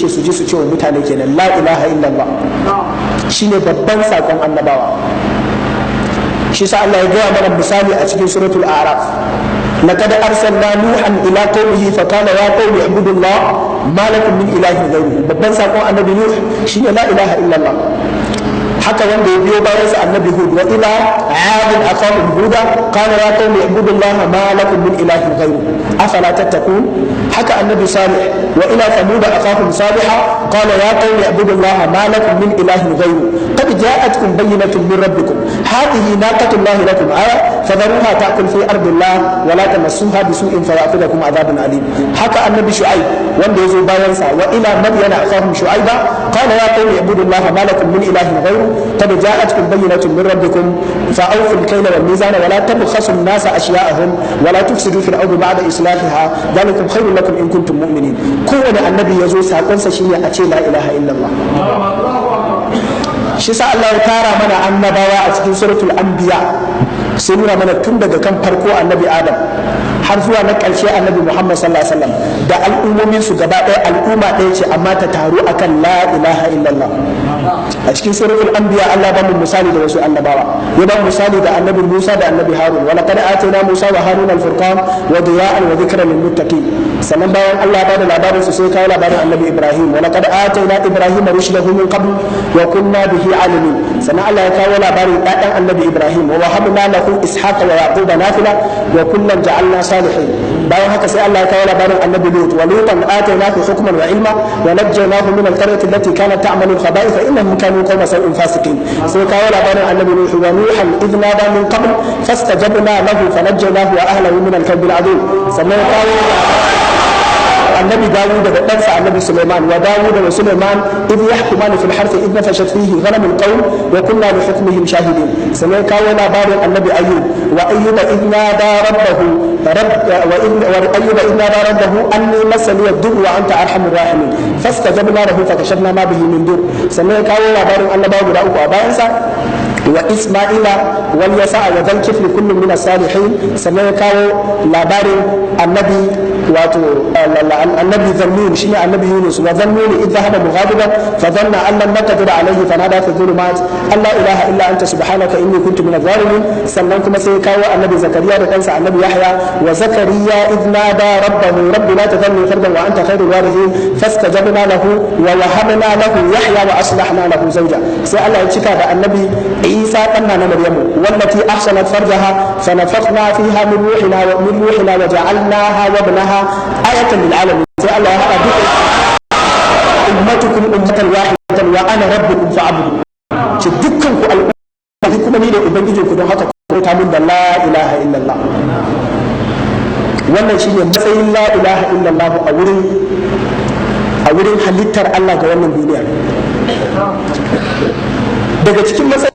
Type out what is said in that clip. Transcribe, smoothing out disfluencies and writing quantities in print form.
yace su ji su ce wa mutane kenan la ilaha illallah shine babban sakon annabawa. shi sa Allah ya gaya mana misali a cikin suratul a'raf laqad arsalna nuhan ila qaumihi fa qala ya qaumi ibudullah ma lakum min ilahin ghayruhu. babban sakon annabi nuh shine la ilaha illallah. haka wanda ya biyo bayan sa annabi hud wa ila aadin aqahum huda qala ya qaumi ibudullaha ma lakum min ilahin ghayruhu afala tattaqun. haka annabi salih wa ila thamud aqahum salihah qala ya qaumi ibudullaha ma lakum min ilahin ghayruhu qad ja'atkum bayyinatun min rabbikum hadhihi naqatullahi lakum aya fadharuha ta'kul fi ardillah wa la tamassuha bisu'in fayakhudhukum adhabun alim. haka annabi shu'aib wanda yazo bayan sa wa ila madyana aqahum shu'aiba qala ya qaumi ibudullaha ma lakum min ilahin ghayruhu قد جاءتكم بينة من ربكم فأوفوا الكيل والميزان ولا تبخسوا الناس أشياءهم ولا تفسدوا في الأرض بعد إصلاحها ذلكم خير لكم إن كنتم مؤمنين. كون النبي يزول ساقون سشيني أتي لا إله إلا الله. shi sa Allah ya tara mana annabawa a cikin suratul anbiya sai nuna mana tun daga kan farko annabi Adam har zuwa na ƙarshe annabi Muhammad sallallahu alaihi wasallam da al'ummomin su gaba ɗaya al'umma ɗaya ce amma ta taru akan la ilaha illallah. a cikin suratul anbiya Allah ba mu misali da wasu annabawa ya ba misali da annabi Musa da annabi Harun wa laqad atayna Musa wa Harun al-furqan wa diya'an wa dhikran lil muttaqin. sannan bayan Allah ba da labarin su sai kawo labarin annabi Ibrahim wa laqad atayna Ibrahim rushdahu min qabl wa kunna bihi alimin. sannan Allah ya kawo labarin ɗaɗan annabi Ibrahim wa wahabna lahu ishaqa wa yaquba nafila wa kullan ja'alna salihin. bayan haka sai Allah ya kawo labarin annabi Lut wa lutan ataynahu hukman wa ilma wa najjaynahu min al-qaryati allati kanat ta'malu al-khaba'ith innahum kanu qawma sawin fasiqin. sai kawo labarin annabi Nuh wa nuhan idh nada min qabl fastajabna lahu fanajjaynahu wa ahlihi min al-karbi al-'azim. sannan ya kawo annabi Dawud da ɗansa annabi Sulaiman wa Dawud wa Sulaiman idh yahkumani fil harthi idh nafashat fihi ghanam al-qawm wa kunna li hukmihim shahidin. sannan kawo labarin annabi Ayyub wa Ayyub idh nada rabbahu وأيوب إذ نادى ربه أني مسني الضر وأنت أرحم الراحمين فاستجبنا له فكشفنا ما به من ضر. sannan kawo labarin annabawa guda uku a bayansa wa Isma'ila wal Yasa wa dhal kifli kullun min as-salihin. sannan kawo labarin annabi wato annabi Zannun shine annabi Yunus wa Zannun idh dhahaba mughadiban fa dhanna an lam naqdir alayhi fanada fi dhulumat alla ilaha illa anta subhanaka inni kuntu min adh-dhalimin. sannan kuma sai kawo annabi Zakariya da ɗansa annabi Yahya wa Zakariya idh nada rabbahu rabbi la tadhni fardan wa anta khairul warithin fastajabna lahu wa wahabna lahu Yahya wa aslahna lahu zawja. sai Allah ya cika da annabi Isa ɗanna na Maryamu wallati ahsanat farjaha fanafakhna fiha min ruhina wa ja'alnaha wa ibnaha ayatan lil alamin. sai Allah ya hada duka ummatukum ummatan wahidatan wa ana rabbukum fa'budu. ce dukkan ku al'umma kuma ni da ubangijin ku don haka ku ta mun da la ilaha illallah. wannan shine matsayin la ilaha illallah a wurin halittar Allah ga wannan duniya. daga cikin matsayin